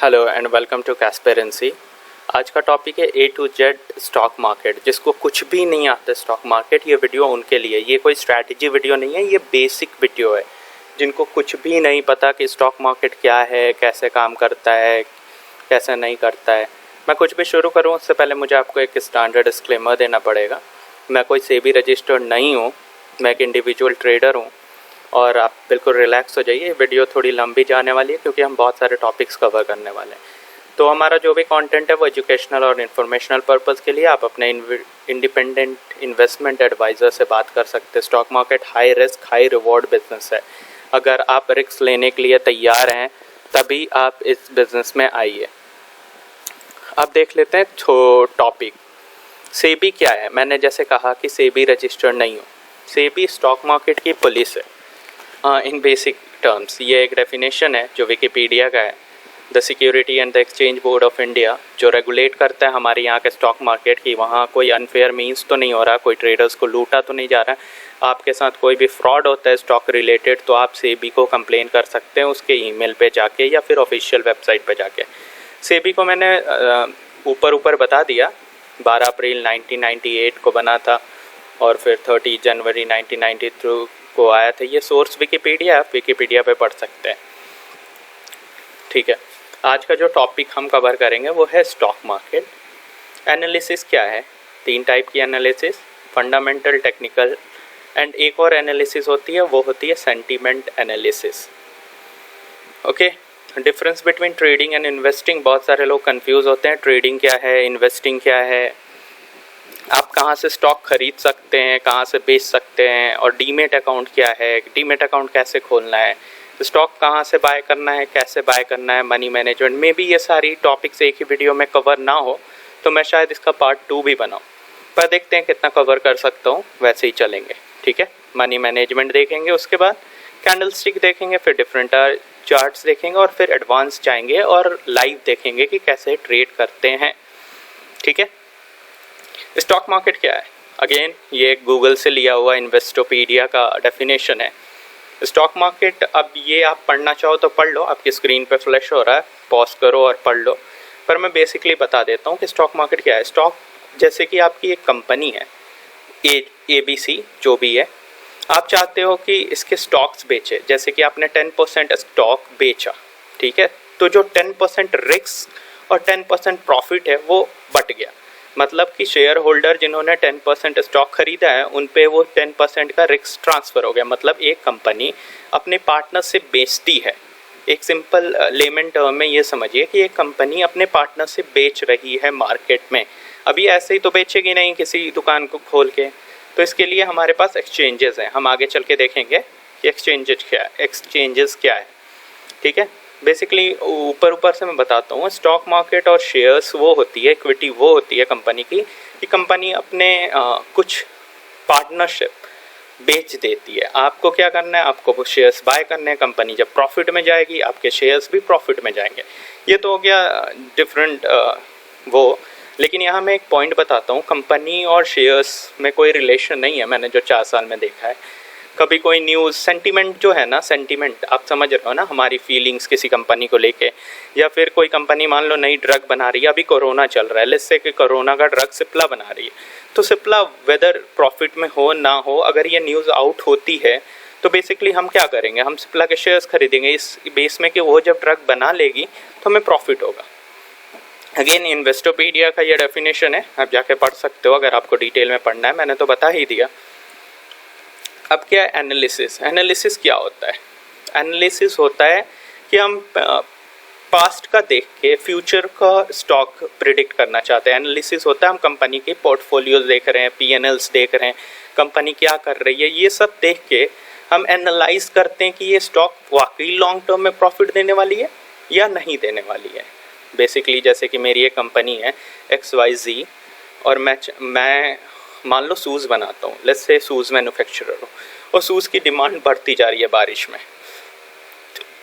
Hello and welcome to कैस्पेरेंसी। आज का टॉपिक है A to Z stock market. जिसको कुछ भी नहीं आता स्टॉक मार्केट, ये वीडियो उनके लिए। ये कोई स्ट्रैटेजी वीडियो नहीं है, ये बेसिक वीडियो है। जिनको कुछ भी नहीं पता कि स्टॉक मार्केट क्या है, कैसे काम करता है, कैसे नहीं करता है। मैं कुछ भी शुरू करूँ उससे पहले मुझे आपको एक स्टैंडर्ड डिस्क्लेमर देना पड़ेगा। मैं कोई सेबी रजिस्टर्ड नहीं हूँ, मैं एक इंडिविजुअल ट्रेडर हूँ। और आप बिल्कुल रिलैक्स हो जाइए। वीडियो थोड़ी लंबी जाने वाली है क्योंकि हम बहुत सारे टॉपिक्स कवर करने वाले हैं। तो हमारा जो भी कंटेंट है वो एजुकेशनल और इन्फॉर्मेशनल पर्पस के लिए। आप अपने इंडिपेंडेंट इन्वेस्टमेंट एडवाइज़र से बात कर सकते हैं। Stock market high risk high reward business है। अगर आप रिस्क लेने के लिए तैयार हैं तभी आप इस बिज़नेस में आइए। अब देख लेते हैं टॉपिक। सेबी क्या है। मैंने जैसे कहा कि सेबी रजिस्टर्ड नहीं हूँ। सेबी स्टॉक मार्केट की पुलिस है। इन बेसिक टर्म्स ये एक डेफिनेशन है जो विकिपीडिया का है। The security and the exchange board of India जो रेगुलेट करता है हमारे यहाँ के स्टॉक मार्केट की। वहाँ कोई अनफेयर मीन्स तो नहीं हो रहा, कोई ट्रेडर्स को लूटा तो नहीं जा रहा है। आपके साथ कोई भी फ्रॉड होता है स्टॉक रिलेटेड तो आप सेबी को कंप्लेन कर सकते हैं उसके ईमेल पे जाके या फिर ऑफिशियल वेबसाइट पे जाके। सेबी को मैंने ऊपर बता दिया। 12 अप्रैल 1998 को बना था और फिर 30 जनवरी 1992 को आया था। ये सोर्स विकिपीडिया, आप विकिपीडिया पे पढ़ सकते हैं। ठीक है, आज का जो टॉपिक हम कवर करेंगे वो है स्टॉक मार्केट। एनालिसिस क्या है। 3 टाइप की एनालिसिस, फंडामेंटल, टेक्निकल एंड एक और एनालिसिस होती है वो होती है sentiment analysis. Okay, difference between trading and investing. बहुत सारे लोग कंफ्यूज होते हैं ट्रेडिंग क्या है, इन्वेस्टिंग क्या है, आप कहाँ से स्टॉक खरीद सकते हैं, कहाँ से बेच सकते हैं, और डीमेट अकाउंट क्या है, डीमेट अकाउंट कैसे खोलना है, स्टॉक कहाँ से बाय करना है, कैसे बाय करना है, मनी मैनेजमेंट में भी ये सारी टॉपिक्स एक ही वीडियो में कवर ना हो तो मैं शायद इसका पार्ट 2 भी बनाऊँ। पर देखते हैं कितना कवर कर सकता हूँ, वैसे ही चलेंगे। ठीक है, मनी मैनेजमेंट देखेंगे, उसके बाद कैंडल स्टिक देखेंगे, फिर डिफरेंट चार्ट्स देखेंगे और फिर एडवांस जाएंगे और लाइव देखेंगे कि कैसे ट्रेड करते हैं। ठीक है, स्टॉक मार्केट क्या है। अगेन ये गूगल से लिया हुआ इन्वेस्टोपीडिया का डेफिनेशन है। स्टॉक मार्केट, अब ये आप पढ़ना चाहो तो पढ़ लो, आपकी स्क्रीन पे फ्लैश हो रहा है, पॉज करो और पढ़ लो। पर मैं बेसिकली बता देता हूँ कि स्टॉक मार्केट क्या है। स्टॉक जैसे कि आपकी एक कंपनी है ABC जो भी है, आप चाहते हो कि इसके स्टॉक्स बेचे। जैसे कि आपने 10% स्टॉक बेचा, ठीक है, तो जो 10% रिस्क और 10% प्रॉफिट है वो बट गया। मतलब कि शेयर होल्डर जिन्होंने 10% स्टॉक खरीदा है उन पे वो 10% का रिस्क ट्रांसफ़र हो गया। मतलब एक कंपनी अपने पार्टनर से बेचती है। एक सिंपल लेमन टर्म में ये समझिए कि एक कंपनी अपने पार्टनर से बेच रही है मार्केट में। अभी ऐसे ही तो बेचेगी नहीं किसी दुकान को खोल के, तो इसके लिए हमारे पास एक्सचेंजेस हैं। हम आगे चल के देखेंगे कि एक्सचेंजेस क्या है। ठीक है, बेसिकली ऊपर से मैं बताता हूँ। स्टॉक मार्केट और शेयर्स वो होती है, इक्विटी वो होती है कंपनी की, कि कंपनी अपने कुछ पार्टनरशिप बेच देती है। आपको क्या करना है, आपको वो शेयर्स बाय करने हैं। कंपनी जब प्रॉफिट में जाएगी आपके शेयर्स भी प्रॉफिट में जाएंगे। ये तो हो गया डिफरेंट वो। लेकिन यहाँ मैं एक पॉइंट बताता हूँ, कंपनी और शेयर्स में कोई रिलेशन नहीं है। मैंने जो 4 साल में देखा है, कभी कोई न्यूज़, सेंटीमेंट जो है ना, सेंटीमेंट आप समझ रहे हो ना, हमारी फीलिंग्स किसी कंपनी को लेके, या फिर कोई कंपनी मान लो नई ड्रग बना रही है, अभी कोरोना चल रहा है, लेट्स से कि कोरोना का ड्रग सिप्ला बना रही है, तो सिप्ला वेदर प्रॉफिट में हो ना हो, अगर ये न्यूज़ आउट होती है तो बेसिकली हम क्या करेंगे, हम सिप्ला के शेयर्स खरीदेंगे इस बेस में कि वो जब ड्रग बना लेगी तो हमें प्रॉफिट होगा। अगेन इन्वेस्टोपीडिया का ये डेफिनेशन है, आप जाके पढ़ सकते हो अगर आपको डिटेल में पढ़ना है, मैंने तो बता ही दिया। अब क्या है एनालिसिस। एनालिसिस क्या होता है। एनालिसिस होता है कि हम पास्ट का देख के फ्यूचर का स्टॉक प्रिडिक्ट करना चाहते हैं। एनालिसिस होता है हम कंपनी के पोर्टफोलियोज देख रहे हैं, P&Ls देख रहे हैं, कंपनी क्या कर रही है, ये सब देख के हम एनालाइज करते हैं कि ये स्टॉक वाकई लॉन्ग टर्म में प्रॉफिट देने वाली है या नहीं देने वाली है। बेसिकली जैसे कि मेरी एक कंपनी है XYZ और मैं मान लो शूज़ बनाता हूँ, लेट्स से शूज़ मैन्युफैक्चरर हूँ, और शूज़ की डिमांड बढ़ती जा रही है बारिश में।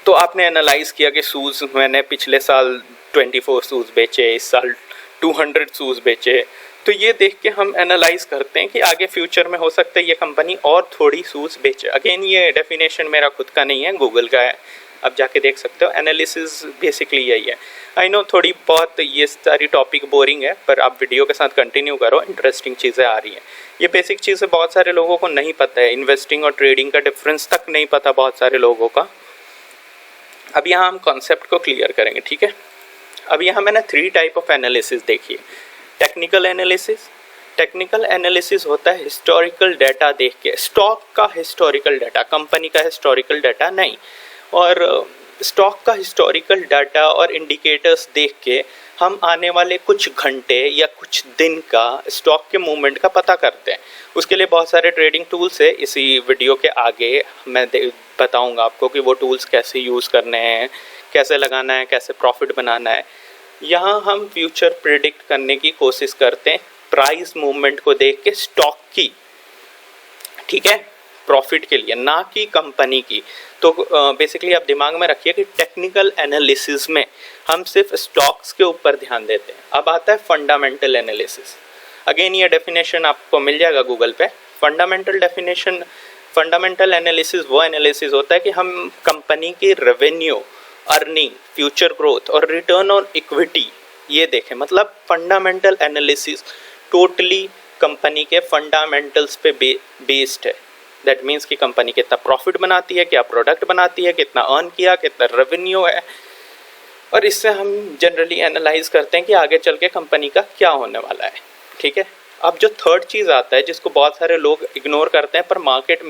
तो आपने एनालाइज़ किया कि शूज़ मैंने पिछले साल 24 शूज़ बेचे, इस साल 200 शूज़ बेचे, तो ये देख के हम एनालाइज करते हैं कि आगे फ्यूचर में हो सकता है ये कंपनी और थोड़ी शूज़ बेचे। अगेन ये डेफिनेशन मेरा खुद का नहीं है, गूगल का है, आप जाके देख सकते हो। एनालिसिस बेसिकली यही है। आई नो थोड़ी बहुत ये सारी टॉपिक बोरिंग है, पर आप वीडियो के साथ कंटिन्यू करो, इंटरेस्टिंग चीज़ें आ रही हैं। ये बेसिक चीज़ें बहुत सारे लोगों को नहीं पता है, इन्वेस्टिंग और ट्रेडिंग का डिफरेंस तक नहीं पता बहुत सारे लोगों का। अब यहाँ हम कॉन्सेप्ट को क्लियर करेंगे, ठीक है। अब यहाँ मैंने 3 टाइप ऑफ एनालिसिस देखी है। टेक्निकल एनालिसिस होता है हिस्टोरिकल डाटा देख के, स्टॉक का हिस्टोरिकल डाटा, कंपनी का हिस्टोरिकल डाटा नहीं। और स्टॉक का हिस्टोरिकल डाटा और इंडिकेटर्स देख के हम आने वाले कुछ घंटे या कुछ दिन का स्टॉक के मूवमेंट का पता करते हैं। उसके लिए बहुत सारे ट्रेडिंग टूल्स है, इसी वीडियो के आगे मैं बताऊंगा आपको कि वो टूल्स कैसे यूज़ करने हैं, कैसे लगाना है, कैसे प्रॉफिट बनाना है। यहाँ हम फ्यूचर प्रिडिक्ट करने की कोशिश करते हैं प्राइस मूवमेंट को देख के स्टॉक की, ठीक है, प्रॉफिट के लिए, ना कि कंपनी की। तो बेसिकली आप दिमाग में रखिए कि टेक्निकल एनालिसिस में हम सिर्फ स्टॉक्स के ऊपर ध्यान देते हैं। अब आता है फंडामेंटल एनालिसिस। अगेन ये डेफिनेशन आपको मिल जाएगा गूगल पे। फंडामेंटल एनालिसिस वो एनालिसिस होता है कि हम कंपनी की रेवेन्यू, अर्निंग, फ्यूचर ग्रोथ और रिटर्न ऑन इक्विटी ये देखें। मतलब फंडामेंटल एनालिसिस टोटली कंपनी के फंडामेंटल्स पे बेस्ड है। दैट मीन्स कि कंपनी कितना प्रॉफिट बनाती है, क्या प्रोडक्ट बनाती है, कितना अर्न किया, कितना रेवेन्यू है, और इससे हम जनरली एनालाइज करते हैं कि आगे चल के कंपनी का क्या होने वाला है, ठीक है। अब जो थर्ड चीज़ आता है जिसको बहुत सारे लोग इग्नोर करते हैं, पर मार्केट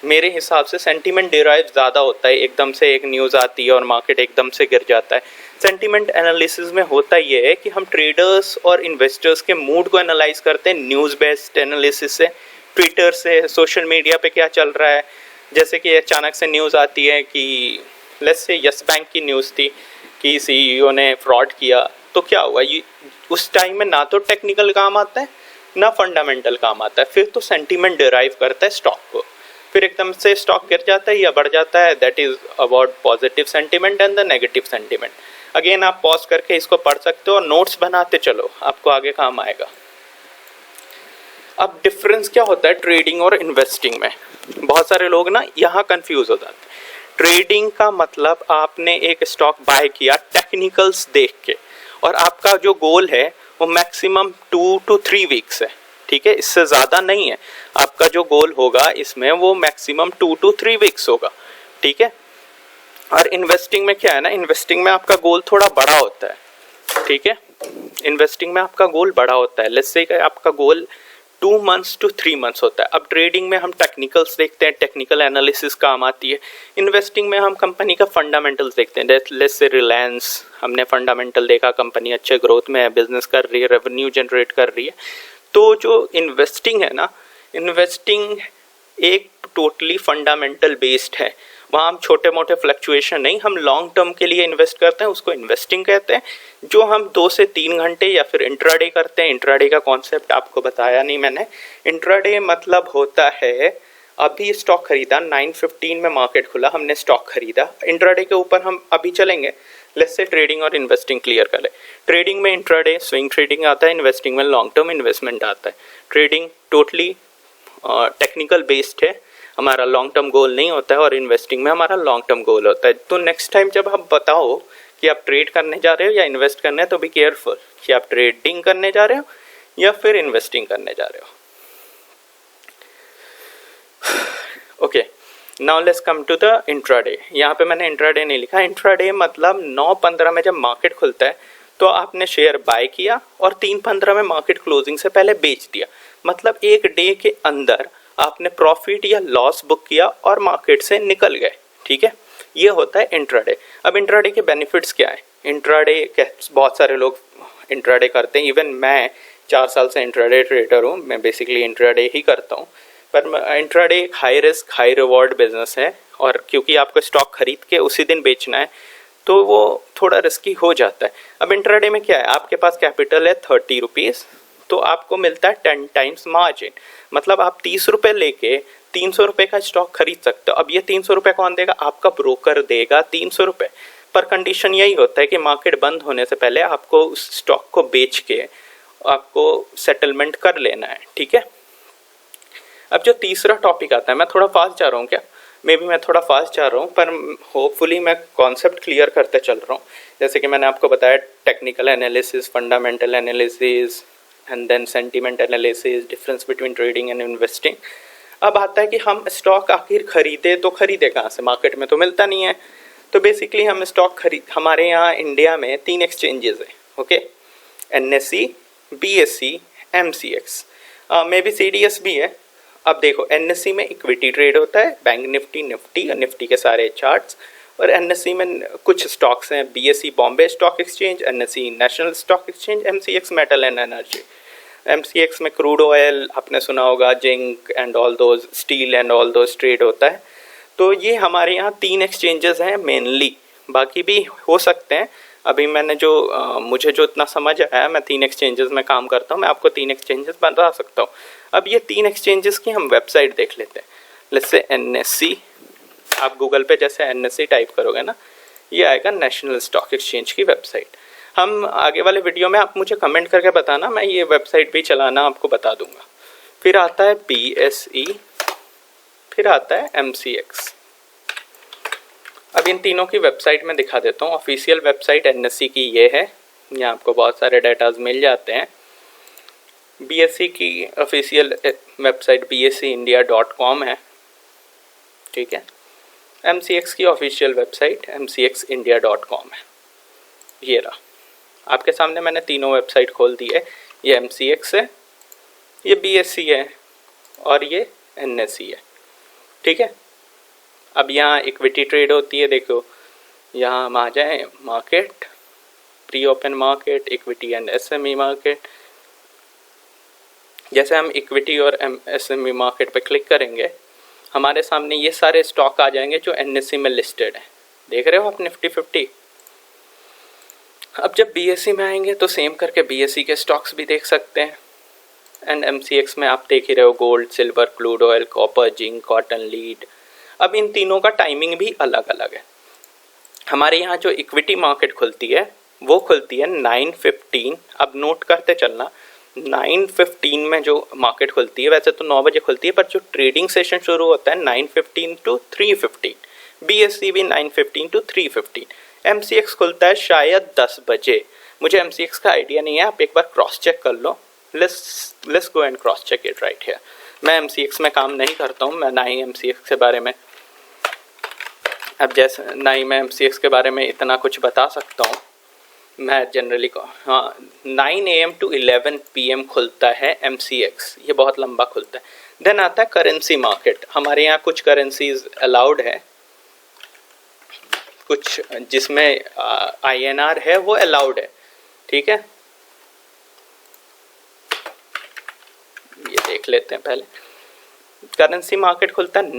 मेरे हिसाब से सेंटीमेंट डिराइव ज़्यादा होता है। एकदम से एक न्यूज़ आती है और मार्केट एकदम से गिर जाता है। सेंटीमेंट एनालिसिस में होता ये है कि हम ट्रेडर्स और इन्वेस्टर्स के मूड को एनालाइज करते हैं न्यूज़ बेस्ड एनालिसिस से, ट्विटर से, सोशल मीडिया पे क्या चल रहा है। जैसे कि अचानक से न्यूज़ आती है कि लेट्स से यस बैंक की न्यूज़ थी कि सीईओ ने फ्रॉड किया, तो क्या हुआ, उस टाइम में ना तो टेक्निकल काम आता है ना फंडामेंटल काम आता है, फिर तो सेंटीमेंट डिराइव करता है स्टॉक को, फिर एकदम से स्टॉक गिर जाता है या बढ़ जाता है। That is about positive sentiment and the negative sentiment. Again आप पॉज करके इसको पढ़ सकते हो और नोट्स बनाते चलो, आपको आगे काम आएगा। अब डिफरेंस क्या होता है ट्रेडिंग और इन्वेस्टिंग में? बहुत सारे लोग ना यहाँ कंफ्यूज हो जाते हैं। ट्रेडिंग का मतलब आपने एक स्टॉक बाय किया टेक्निकल्स देख के, और आपका जो गोल है वो मैक्सिमम 2 to 3 वीक्स है, ठीक है, इससे ज़्यादा नहीं है। आपका जो गोल होगा इसमें वो मैक्सिमम 2 to 3 वीक्स होगा, ठीक है। और इन्वेस्टिंग में क्या है ना, इन्वेस्टिंग में आपका गोल थोड़ा बड़ा होता है, ठीक है। इन्वेस्टिंग में आपका गोल बड़ा होता है, लेट्स से आपका गोल 2 months to 3 months होता है। अब ट्रेडिंग में हम टेक्निकल्स देखते हैं, टेक्निकल एनालिसिस काम आती है। इन्वेस्टिंग में हम कंपनी का फंडामेंटल्स देखते हैं। लेट्स से रिलायंस, हमने फंडामेंटल देखा, कंपनी अच्छे ग्रोथ में है, बिजनेस कर रही है, रेवेन्यू जनरेट कर रही है। तो जो इन्वेस्टिंग है ना, इन्वेस्टिंग एक टोटली फंडामेंटल बेस्ड है। वहाँ हम छोटे मोटे फ्लक्चुएशन नहीं, हम लॉन्ग टर्म के लिए इन्वेस्ट करते हैं, उसको इन्वेस्टिंग कहते हैं। जो हम 2 से 3 घंटे या फिर इंट्राडे करते हैं। इंट्राडे का कॉन्सेप्ट आपको बताया नहीं मैंने। इंट्राडे मतलब होता है अभी स्टॉक खरीदा, 9:15 में मार्केट खुला, हमने स्टॉक खरीदा, इंट्राडे के ऊपर हम अभी चलेंगे। लेट्स से ट्रेडिंग और इन्वेस्टिंग क्लियर कर ले। ट्रेडिंग में इंट्राडे स्विंग ट्रेडिंग आता है, इन्वेस्टिंग में लॉन्ग टर्म इन्वेस्टमेंट आता है। ट्रेडिंग टोटली टेक्निकल बेस्ड है, हमारा लॉन्ग टर्म गोल नहीं होता है, और इन्वेस्टिंग में हमारा लॉन्ग टर्म गोल होता है। तो नेक्स्ट टाइम जब आप बताओ कि आप ट्रेड करने जा रहे हो या इन्वेस्ट करने, तो बी केयरफुल कि आप ट्रेडिंग करने जा रहे हो या फिर इन्वेस्टिंग करने जा रहे हो। Okay, now let's come to the intraday. यहाँ पे मैंने इंट्राडे नहीं लिखा। इंट्राडे मतलब 9:15 में जब मार्केट खुलता है तो आपने शेयर बाय किया और 3:15 में मार्केट क्लोजिंग से पहले बेच दिया। मतलब एक डे के अंदर आपने प्रॉफिट या लॉस बुक किया और मार्केट से निकल गए, ठीक है। ये होता है इंट्राडे। अब इंट्राडे के बेनिफिट्स क्या है? इंट्राडे के बहुत सारे लोग इंट्राडे करते हैं, इवन मैं 4 साल से इंट्राडे ट्रेडर हूँ, मैं बेसिकली इंट्राडे ही करता हूँ। पर इंट्राडे एक high risk high reward business है, और क्योंकि आपको स्टॉक खरीद के उसी दिन बेचना है तो वो थोड़ा रिस्की हो जाता है। अब इंट्राडे में क्या है, आपके पास कैपिटल है 30 रुपीज़, तो आपको मिलता है 10 टाइम्स मार्जिन। मतलब आप 30 रुपये लेके 300 रुपये का स्टॉक खरीद सकते हो। अब ये 300 रुपये कौन देगा? आपका ब्रोकर देगा 300 रुपये। पर कंडीशन यही होता है कि मार्केट बंद होने से पहले आपको उस स्टॉक को बेच के आपको सेटलमेंट कर लेना है, ठीक है। अब जो तीसरा टॉपिक आता है, मैं थोड़ा फास्ट जा रहा हूँ क्या? मे बी मैं थोड़ा फास्ट जा रहा हूँ, पर होपफुली मैं कॉन्सेप्ट क्लियर करते चल रहा हूँ। जैसे कि मैंने आपको बताया, technical analysis, fundamental analysis and then sentiment analysis, difference between trading and investing. अब आता है कि हम स्टॉक आखिर खरीदे तो खरीदे कहाँ से, मार्केट में तो मिलता नहीं है। तो बेसिकली हम स्टॉक हमारे यहाँ इंडिया में 3 एक्सचेंजेस है, okay, NSE, BSE, MCX, may be CDS भी है। अब देखो, NSE में इक्विटी ट्रेड होता है, बैंक निफ्टी, निफ्टी और निफ्टी के सारे चार्ट्स, और NSE में कुछ स्टॉक्स हैं, BSE Bombay stock exchange, NSE national stock exchange, MCX metal and energy. MCX में क्रूड ऑयल आपने सुना होगा, zinc and all those, steel and all those trade होता है। तो ये हमारे यहाँ 3 एक्सचेंजेस हैं मेनली, बाकी भी हो सकते हैं। अभी मैंने मुझे जो इतना समझ आया, मैं 3 एक्सचेंजेस में काम करता हूँ, मैं आपको 3 एक्सचेंजेस बता सकता हूँ। अब ये 3 एक्सचेंजेस की हम वेबसाइट देख लेते हैं। जैसे NSE, आप गूगल पे जैसे NSE टाइप करोगे ना, ये आएगा नेशनल स्टॉक एक्सचेंज की वेबसाइट। हम आगे वाले वीडियो में आप मुझे कमेंट करके बताना, मैं ये वेबसाइट भी चलाना आपको बता दूंगा। फिर आता है BSE, फिर आता है MCX। अब इन तीनों की वेबसाइट में दिखा देता हूँ। ऑफिशियल वेबसाइट NSE की ये है, यहाँ आपको बहुत सारे डाटाज मिल जाते हैं। BSE की ऑफिशियल वेबसाइट bseindia.com है, ठीक है। MCX की ऑफिशियल वेबसाइट mcxindia.com है। ये रहा आपके सामने, मैंने तीनों वेबसाइट खोल दी है। ये MCX है, ये BSE है और ये NSE है, ठीक है। अब यहाँ इक्विटी ट्रेड होती है, देखो यहाँ हम आ जाए, market, pre open market, equity and SME market. जैसे हम इक्विटी और SME मार्केट पे क्लिक करेंगे, हमारे सामने ये सारे स्टॉक आ जाएंगे जो NSE में लिस्टेड है। देख रहे हो आप, निफ्टी 50। अब जब BSE में आएंगे तो सेम करके BSE के स्टॉक्स भी देख सकते हैं। एंड MCX में आप देख ही रहे हो, gold, silver, crude oil, copper, zinc, cotton, lead. अब इन तीनों का टाइमिंग भी अलग अलग है। हमारे यहाँ जो इक्विटी मार्केट खुलती है वो खुलती है 9:15। अब नोट करते चलना, 9:15 में जो मार्केट खुलती है, वैसे तो 9 बजे खुलती है, पर जो ट्रेडिंग सेशन शुरू होता है 9:15 to 3:15। BSE भी 9:15 to 3:15। MCX खुलता है शायद 10 बजे। मुझे MCX का आइडिया नहीं है, आप एक बार क्रॉस चेक कर लो। Let's go and cross check it right here. मैं MCX में काम नहीं करता हूँ, मैं ना ही MCX के बारे में, अब जैसे ना ही मैं MCX के बारे में इतना कुछ बता सकता हूँ। मैं जनरली 9 AM to 11 PM खुलता है MCX, ये बहुत लंबा खुलता है। देन आता है करेंसी मार्केट। हमारे यहाँ कुछ करेंसीज अलाउड है, कुछ जिसमें INR है वो अलाउड है, ठीक है। ये देख लेते हैं पहले। करेंसी मार्केट खुलता है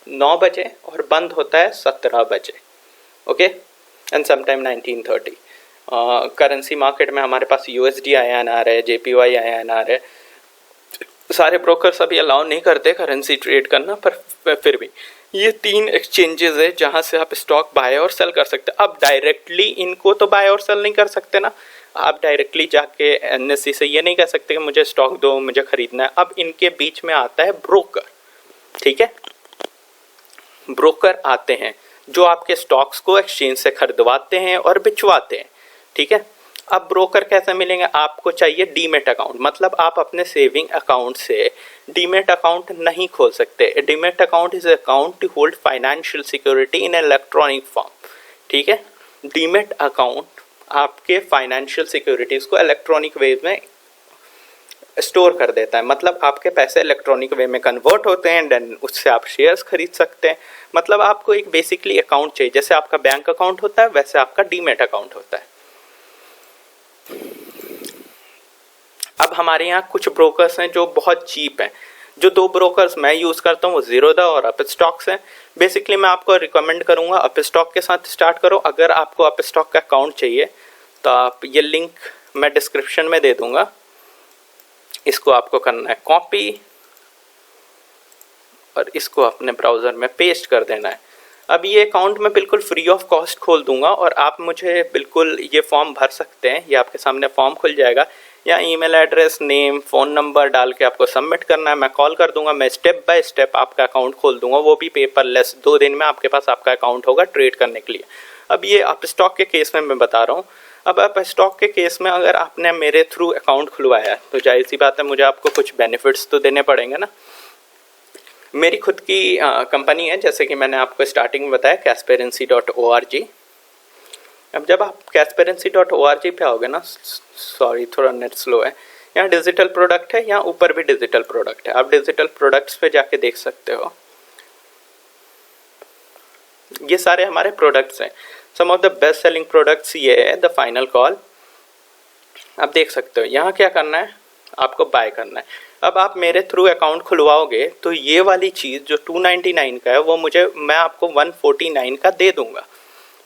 9 बजे और बंद होता है 17 बजे, okay, and sometime 19:30। Currency market में हमारे पास USD INR है, JPY INR है। सारे ब्रोकर्स अभी अलाउ नहीं करते करेंसी ट्रेड करना, पर फिर भी ये 3 एक्सचेंजेस है जहां से आप स्टॉक बाय और सेल कर सकते हैं। अब डायरेक्टली इनको तो बाय और सेल नहीं कर सकते ना, आप डायरेक्टली जाके NSE से ये नहीं कह सकते कि मुझे स्टॉक दो, मुझे खरीदना है। अब इनके बीच में आता है ब्रोकर, ठीक है। ब्रोकर आते हैं जो आपके स्टॉक्स को एक्सचेंज से खरीदवाते हैं और बिचवाते हैं, ठीक है। अब ब्रोकर कैसे मिलेंगे? आपको चाहिए डीमेट अकाउंट, मतलब आप अपने सेविंग अकाउंट से डीमेट अकाउंट नहीं खोल सकते। Demat account is account to hold financial security in electronic form, ठीक है। डीमेट अकाउंट आपके फाइनेंशियल सिक्योरिटीज को इलेक्ट्रॉनिक वे में स्टोर कर देता है, मतलब आपके पैसे इलेक्ट्रॉनिक वे में कन्वर्ट होते हैं, देन उससे आप शेयर्स खरीद सकते हैं। मतलब आपको एक बेसिकली अकाउंट चाहिए, जैसे आपका बैंक अकाउंट होता है वैसे आपका डीमेट अकाउंट होता है। अब हमारे यहाँ कुछ ब्रोकर्स हैं जो बहुत चीप हैं। जो 2 ब्रोकर्स मैं यूज़ करता हूँ वो ज़ीरोधा और अपस्टॉक्स हैं। बेसिकली मैं आपको रिकमेंड करूँगा अपस्टॉक के साथ स्टार्ट करो। अगर आपको अपस्टॉक का अकाउंट चाहिए तो आप ये लिंक मैं डिस्क्रिप्शन में दे दूँगा, इसको आपको करना है कॉपी और इसको अपने ब्राउज़र में पेस्ट कर देना है। अब ये अकाउंट मैं बिल्कुल फ्री ऑफ कॉस्ट खोल दूंगा और आप मुझे बिल्कुल ये फॉर्म भर सकते हैं। ये आपके सामने फॉर्म खुल जाएगा, या email address, name, phone number डाल के आपको सबमिट करना है। मैं कॉल कर दूंगा, मैं स्टेप बाय स्टेप आपका अकाउंट खोल दूंगा, वो भी पेपरलेस। 2 दिन में आपके पास आपका अकाउंट होगा ट्रेड करने के लिए। अब ये अप स्टॉक के केस में मैं बता रहा हूँ। अब अप स्टॉक के केस में अगर आपने मेरे थ्रू अकाउंट खुलवाया तो जाहिर सी बात है मुझे आपको कुछ बेनिफिट्स तो देने पड़ेंगे ना। मेरी खुद की कंपनी है, जैसे कि मैंने आपको स्टार्टिंग में बताया, Casperency.org। अब जब आप Casperency.org पे आओगे ना, सॉरी थोड़ा नेट स्लो है, यहाँ डिजिटल प्रोडक्ट है, यहाँ ऊपर भी डिजिटल प्रोडक्ट है। आप डिजिटल प्रोडक्ट्स पे जाके देख सकते हो, ये सारे हमारे प्रोडक्ट्स हैं। Some of the best selling products ये है द फाइनल कॉल। आप देख सकते हो यहाँ क्या करना है, आपको बाय करना है। अब आप मेरे थ्रू अकाउंट खुलवाओगे तो ये वाली चीज़ जो 299 का है वो मैं आपको 149 का दे दूंगा,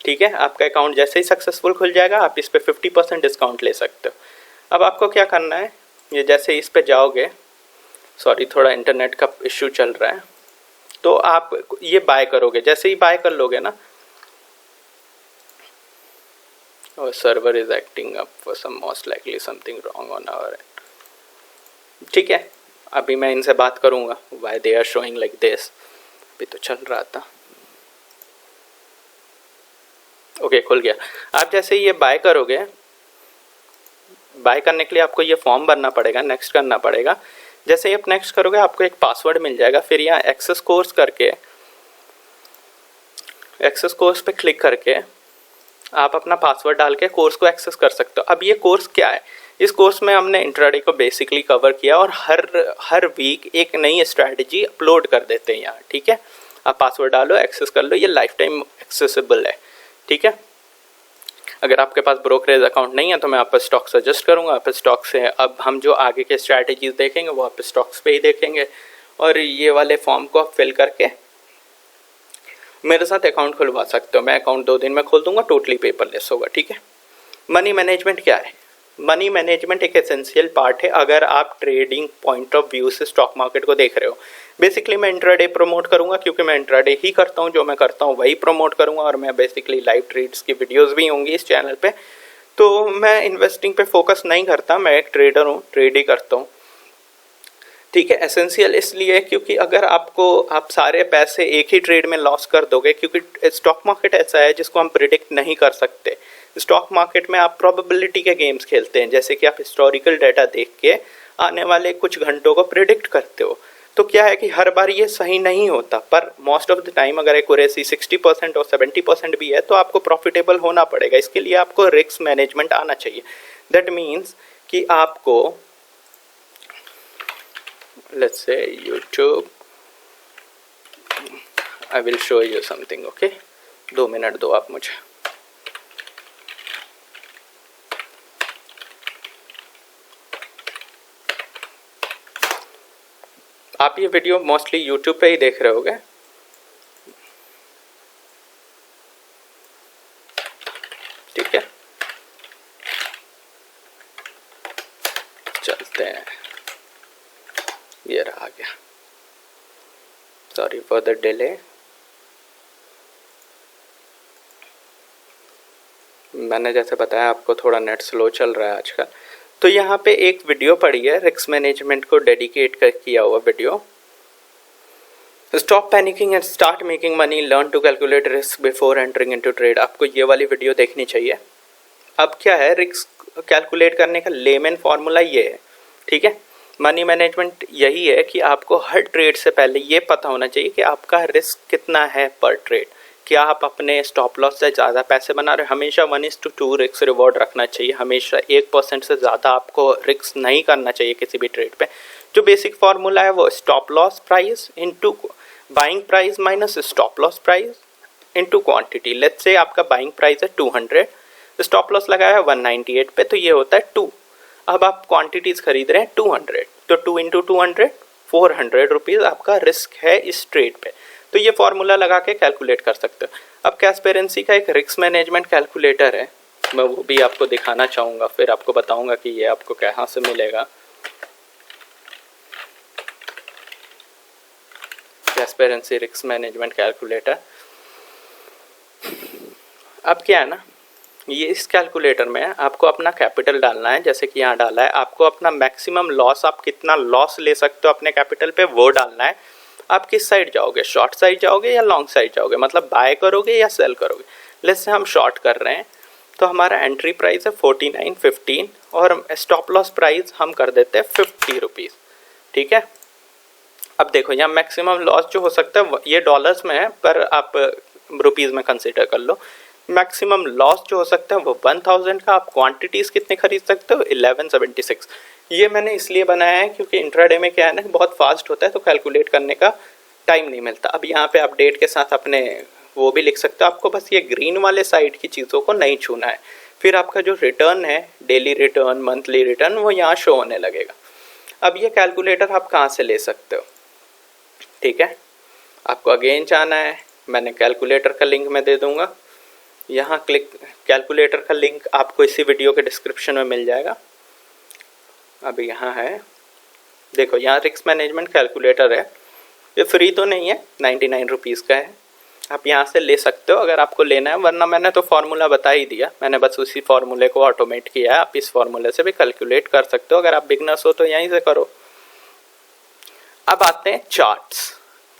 ठीक है। आपका अकाउंट जैसे ही सक्सेसफुल खुल जाएगा आप इस पर 50% डिस्काउंट ले सकते हो। अब आपको क्या करना है, ये जैसे इस पे जाओगे, सॉरी थोड़ा इंटरनेट का इश्यू चल रहा है, तो आप ये बाय करोगे। जैसे ही बाय कर लोगे ना, और server is acting up for some most likely something wrong on our end, ठीक है। अभी मैं इनसे बात करूंगा why they are showing like this. अभी तो चल रहा था, ओके खुल गया। आप जैसे ये बाय करोगे, बाय करने के लिए आपको ये फॉर्म भरना पड़ेगा, नेक्स्ट करना पड़ेगा। जैसे ही आप नेक्स्ट करोगे आपको एक पासवर्ड मिल जाएगा, फिर यहाँ एक्सेस कोर्स करके, एक्सेस कोर्स पे क्लिक करके आप अपना पासवर्ड डाल के कोर्स को एक्सेस कर सकते हो। अब ये कोर्स क्या है, इस कोर्स में हमने इंट्राडे को बेसिकली कवर किया और हर वीक एक नई स्ट्रैटेजी अपलोड कर देते हैं यहाँ, ठीक है। आप पासवर्ड डालो, एक्सेस कर लो, ये लाइफ टाइम एक्सेसिबल है, ठीक है। अगर आपके पास ब्रोकरेज अकाउंट नहीं है तो मैं आपको स्टॉक सजेस्ट करूंगा। आप स्टॉक से अब हम जो आगे के स्ट्रैटेजीज देखेंगे वो आप स्टॉक्स पे ही देखेंगे। और ये वाले फॉर्म को आप फिल करके मेरे साथ अकाउंट खुलवा सकते हो। मैं अकाउंट 2 दिन में खोल दूंगा, टोटली पेपरलेस होगा, ठीक है। मनी मैनेजमेंट क्या है, मनी मैनेजमेंट एक एसेंशियल पार्ट है अगर आप ट्रेडिंग पॉइंट ऑफ व्यू से स्टॉक मार्केट को देख रहे हो। बेसिकली मैं इंट्राडे प्रमोट करूंगा क्योंकि मैं इंट्राडे ही करता हूं, जो मैं करता हूं वही प्रमोट करूंगा। और मैं बेसिकली लाइव ट्रेड्स की वीडियोस भी होंगी इस चैनल पे। तो मैं इन्वेस्टिंग पे फोकस नहीं करता, मैं एक ट्रेडर हूँ, ट्रेड ही करता हूँ, ठीक है। एसेंशियल इसलिए क्योंकि अगर आप सारे पैसे एक ही ट्रेड में लॉस कर दोगे, क्योंकि स्टॉक मार्केट ऐसा है जिसको हम प्रिडिक्ट नहीं कर सकते। स्टॉक मार्केट में आप प्रोबेबिलिटी के गेम्स खेलते हैं, जैसे कि आप हिस्टोरिकल डाटा देख के आने वाले कुछ घंटों को प्रिडिक्ट करते हो। तो क्या है कि हर बार ये सही नहीं होता, पर मोस्ट ऑफ द टाइम अगर एक्यूरेसी 60% और 70% भी है तो आपको प्रॉफिटेबल होना पड़ेगा। इसके लिए आपको रिस्क मैनेजमेंट आना चाहिए। दैट मीन्स कि आपको, let's say YouTube, I will show you something, okay? 2 minute दो आप मुझे। आप ये वीडियो मोस्टली YouTube पे ही देख रहे होगे, ठीक है। चलते हैं, ये रहा आ गया, सॉरी फॉर द डिले। मैंने जैसे बताया आपको थोड़ा नेट स्लो चल रहा है आजकल। तो यहाँ पे एक वीडियो पड़ी है रिस्क मैनेजमेंट को डेडिकेट किया हुआ video, stop panicking and start making money, learn to calculate risk before entering into trade. आपको ये वाली वीडियो देखनी चाहिए। अब क्या है, रिस्क कैलकुलेट करने का लेमन फॉर्मूला ये है, ठीक है। मनी मैनेजमेंट यही है कि आपको हर ट्रेड से पहले ये पता होना चाहिए कि आपका रिस्क कितना है पर ट्रेड। क्या आप अपने स्टॉप लॉस से ज़्यादा पैसे बना रहे हो? हमेशा 1:2 रिस्क रिवॉर्ड रखना चाहिए। हमेशा 1% से ज़्यादा आपको रिस्क नहीं करना चाहिए किसी भी ट्रेड पे। जो बेसिक फार्मूला है वो stop loss price into buying price minus stop loss price into quantity. Let's say आपका बाइंग प्राइस है 200, स्टॉप लॉस लगाया है 198 पे, तो ये होता है 2। अब आप क्वांटिटीज खरीद रहे हैं 200, तो 2 इंटू 200 400 रुपीज़ आपका रिस्क है इस ट्रेड पे। तो ये फॉर्मूला लगा के कैलकुलेट कर सकते हो। अब कैस्पेरेंसी का एक रिस्क मैनेजमेंट कैलकुलेटर है, मैं वो भी आपको दिखाना चाहूँगा, फिर आपको बताऊँगा कि ये आपको कहाँ से मिलेगा। कैस्पेरेंसी रिस्क मैनेजमेंट कैलकुलेटर। अब क्या है ना, ये इस कैलकुलेटर में आपको अपना कैपिटल डालना है, जैसे कि यहाँ डाला है। आपको अपना मैक्सिमम लॉस, आप कितना लॉस ले सकते हो अपने कैपिटल पे, वो डालना है। आप किस साइड जाओगे, शॉर्ट साइड जाओगे या लॉन्ग साइड जाओगे, मतलब बाय करोगे या सेल करोगे। लेट्स से हम शॉर्ट कर रहे हैं तो हमारा एंट्री प्राइस है 49.15 और स्टॉप लॉस प्राइस हम कर देते हैं 50 रुपीज़। ठीक है, अब देखो यहाँ मैक्सिमम लॉस जो हो सकता है ये डॉलर्स में है, पर आप रुपीज़ में कंसिडर कर लो। मैक्सिमम लॉस जो हो सकता है वो 1000 का। आप क्वांटिटीज़ कितने खरीद सकते हो, 1176। ये मैंने इसलिए बनाया है क्योंकि इंट्राडे में क्या है ना, बहुत फास्ट होता है तो कैलकुलेट करने का टाइम नहीं मिलता। अब यहाँ पे आप डेट के साथ अपने वो भी लिख सकते हो। आपको बस ये ग्रीन वाले साइड की चीज़ों को नहीं छूना है। फिर आपका जो रिटर्न है, डेली रिटर्न, मंथली रिटर्न, वो यहाँ शो होने लगेगा। अब ये कैलकुलेटर आप कहाँ से ले सकते हो, ठीक है, आपको अगेन जाना है। मैंने कैलकुलेटर का लिंक मैं दे दूंगा, यहाँ क्लिक, कैलकुलेटर का लिंक आपको इसी वीडियो के डिस्क्रिप्शन में मिल जाएगा। अब यहाँ है, देखो यहाँ रिस्क मैनेजमेंट कैलकुलेटर है। ये फ्री तो नहीं है, 99 रुपीज़ का है। आप यहाँ से ले सकते हो अगर आपको लेना है, वरना मैंने तो फार्मूला बता ही दिया, मैंने बस उसी फार्मूले को ऑटोमेट किया है। आप इस फार्मूले से भी कैलकुलेट कर सकते हो, अगर आप बिगनर्स हो तो यहीं से करो। अब आते हैं चार्ट्स,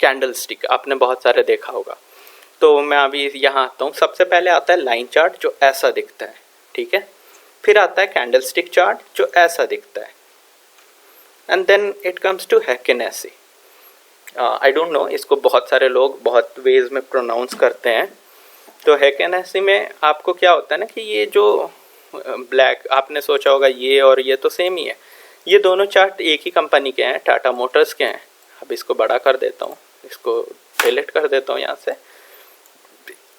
कैंडल स्टिक आपने बहुत सारे देखा होगा, तो मैं अभी यहाँ आता हूँ। सबसे पहले आता है लाइन चार्ट जो ऐसा दिखता है, ठीक है। फिर आता है कैंडल स्टिक चार्ट जो ऐसा दिखता है, and then it comes to हैकेनेसी। आई डोंट नो, इसको बहुत सारे लोग बहुत वेज में प्रोनाउंस करते हैं। तो हैकेनेसी में आपको क्या होता है ना कि ये जो ब्लैक आपने सोचा होगा ये और ये तो सेम ही है। ये दोनों चार्ट एक ही कंपनी के हैं, टाटा मोटर्स के हैं। अब इसको बड़ा कर देता हूँ, इसको डिलीट कर देता हूँ यहाँ से।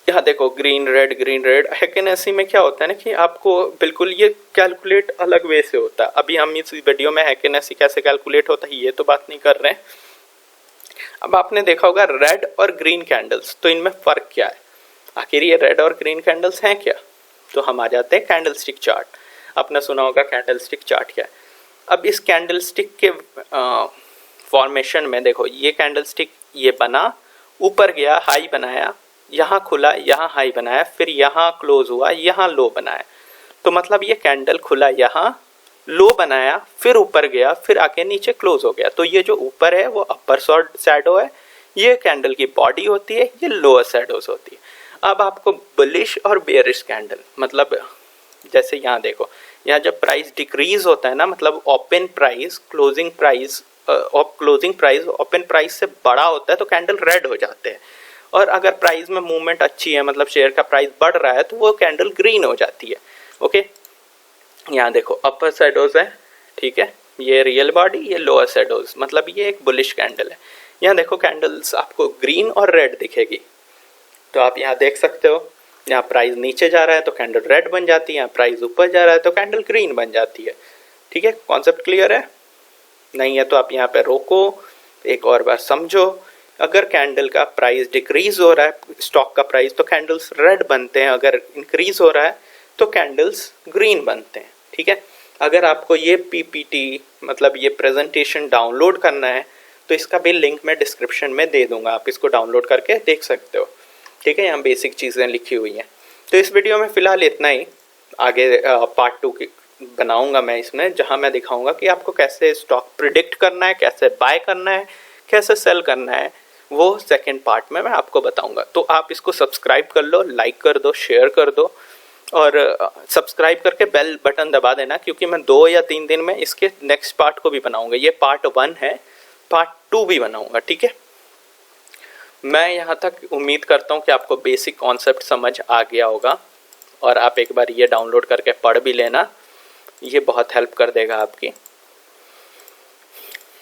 यहाँ देखो ग्रीन रेड। हैकेनेसी में क्या होता है ना कि आपको बिल्कुल ये कैलकुलेट अलग वे से होता है। अभी हम इस वीडियो में हैकेनेसी कैसे कैलकुलेट होता है ये तो बात नहीं कर रहे हैं। अब आपने देखा होगा रेड और ग्रीन कैंडल्स, तो इनमें फ़र्क क्या है, आखिर ये रेड और ग्रीन कैंडल्स हैं क्या। तो हम आ जाते हैं कैंडल स्टिक चार्ट। आपने सुना होगा कैंडल स्टिक चार्ट क्या है। अब इस कैंडल स्टिक के फॉर्मेशन में देखो, ये कैंडल स्टिक ये बना, ऊपर गया, हाई बनाया, यहाँ खुला, यहाँ हाई बनाया, फिर यहाँ क्लोज हुआ, यहाँ लो बनाया। तो मतलब ये कैंडल खुला, यहाँ लो बनाया, फिर ऊपर गया, फिर आके नीचे क्लोज हो गया। तो ये जो ऊपर है वो अपर शैडो है, ये कैंडल की बॉडी होती है, ये लोअर शैडोज होती है। अब आपको बुलिश और बेयरिश कैंडल, मतलब जैसे यहाँ देखो, यहाँ जब प्राइस डिक्रीज होता है ना, मतलब open price closing price open price से बड़ा होता है तो कैंडल रेड हो जाते हैं। और अगर प्राइस में मूवमेंट अच्छी है, मतलब शेयर का प्राइस बढ़ रहा है, तो वो कैंडल ग्रीन हो जाती है। ओके, यहाँ देखो अपर शैडोज है, ठीक है, ये रियल बॉडी, ये लोअर शैडोज, मतलब ये एक बुलिश कैंडल है। यहाँ देखो कैंडल्स आपको ग्रीन और रेड दिखेगी, तो आप यहाँ देख सकते हो, यहाँ प्राइस नीचे जा रहा है तो कैंडल रेड बन जाती है, यहाँ प्राइस ऊपर जा रहा है तो कैंडल ग्रीन बन जाती है। ठीक है, कॉन्सेप्ट क्लियर है? नहीं है तो आप यहाँ पे रोको, एक और बार समझो। अगर कैंडल का प्राइस डिक्रीज हो रहा है, स्टॉक का प्राइस, तो कैंडल्स रेड बनते हैं, अगर इंक्रीज हो रहा है तो कैंडल्स ग्रीन बनते हैं। ठीक है, अगर आपको ये पीपीटी मतलब ये प्रेजेंटेशन डाउनलोड करना है तो इसका भी लिंक मैं डिस्क्रिप्शन में दे दूंगा, आप इसको डाउनलोड करके देख सकते हो। ठीक है, यहाँ बेसिक चीज़ें लिखी हुई हैं। तो इस वीडियो में फ़िलहाल इतना ही, आगे पार्ट 2 की बनाऊंगा मैं इसमें, जहाँ मैं दिखाऊंगा कि आपको कैसे स्टॉक प्रिडिक्ट करना है, कैसे बाय करना है, कैसे सेल करना है, वो सेकेंड पार्ट में मैं आपको बताऊंगा। तो आप इसको सब्सक्राइब कर लो, लाइक कर दो, शेयर कर दो, और सब्सक्राइब करके बेल बटन दबा देना, क्योंकि मैं 2 या 3 दिन में इसके नेक्स्ट पार्ट को भी बनाऊंगा। ये पार्ट 1 है, पार्ट 2 भी बनाऊंगा। ठीक है, मैं यहाँ तक उम्मीद करता हूँ कि आपको बेसिक कॉन्सेप्ट समझ आ गया होगा, और आप एक बार ये डाउनलोड करके पढ़ भी लेना, ये बहुत हेल्प कर देगा आपकी।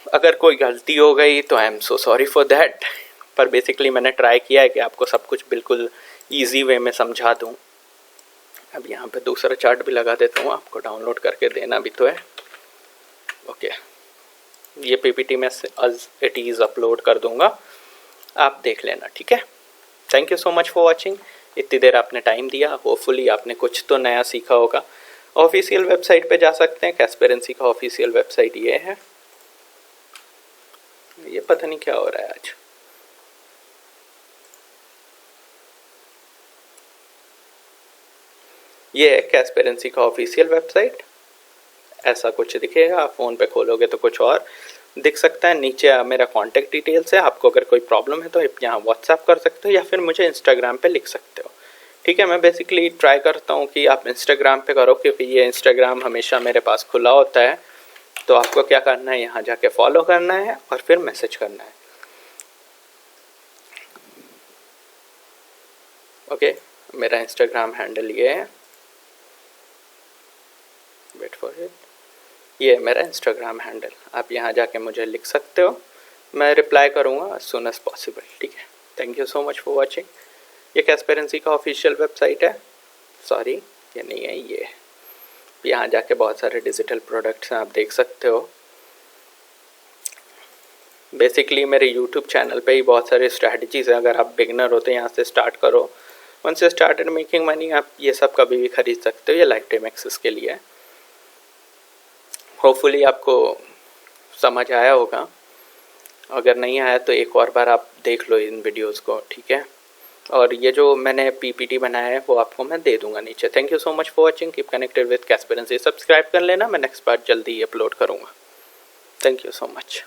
अगर कोई गलती हो गई तो I am so sorry for that, पर बेसिकली मैंने ट्राई किया है कि आपको सब कुछ बिल्कुल ईजी वे में समझा दूँ। अब यहाँ पे दूसरा चार्ट भी लगा देता हूँ, आपको डाउनलोड करके देना भी तो है। ओके, ये पीपीटी में एज इट इज़ अपलोड कर दूँगा, आप देख लेना। ठीक है, thank you so much for watching. इतनी देर आपने टाइम दिया, होपफुली आपने कुछ तो नया सीखा होगा। ऑफिशियल वेबसाइट पे जा सकते हैं, कैस्पेरेंसी का ऑफिशियल वेबसाइट ये है। ये पता नहीं क्या हो रहा है आज। ये है कैस्पेरेंसी का ऑफिशियल वेबसाइट, ऐसा कुछ दिखेगा। आप फ़ोन पे खोलोगे तो कुछ और दिख सकता है। नीचे मेरा कॉन्टैक्ट डिटेल्स है, आपको अगर कोई प्रॉब्लम है तो आप यहाँ व्हाट्सएप कर सकते हो या फिर मुझे इंस्टाग्राम पे लिख सकते हो। ठीक है, मैं बेसिकली ट्राई करता हूँ कि आप इंस्टाग्राम पे करो, क्योंकि ये इंस्टाग्राम हमेशा मेरे पास खुला होता है। तो आपको क्या करना है, यहाँ जाके फॉलो करना है और फिर मैसेज करना है। ओके, मेरा इंस्टाग्राम हैंडल ये है, वेट फॉर इट, ये है मेरा इंस्टाग्राम हैंडल। आप यहाँ जाके मुझे लिख सकते हो, मैं रिप्लाई करूँगा as soon as possible। ठीक है, thank you so much for watching. ये कैस्पेरेंसी का ऑफिशियल वेबसाइट है, सॉरी ये नहीं है, ये है। यहाँ जाके बहुत सारे डिजिटल प्रोडक्ट्स हैं, आप देख सकते हो। बेसिकली मेरे यूट्यूब चैनल पे ही बहुत सारे स्ट्रैटेजीज़ हैं। अगर आप बिगनर हो तो यहाँ से स्टार्ट करो, once you started making money आप ये सब कभी भी खरीद सकते हो। ये लाइफ टाइम एक्सेस के लिए है। होपफुली आपको समझ आया होगा, अगर नहीं आया तो एक और बार आप देख लो इन वीडियोस को। ठीक है, और ये जो मैंने पीपीटी बनाया है वो आपको मैं दे दूंगा नीचे। Thank you so much for watching, keep connected with कैस्पेरेंसी। सब्सक्राइब कर लेना, मैं नेक्स्ट बार जल्दी अपलोड करूँगा। Thank you so much.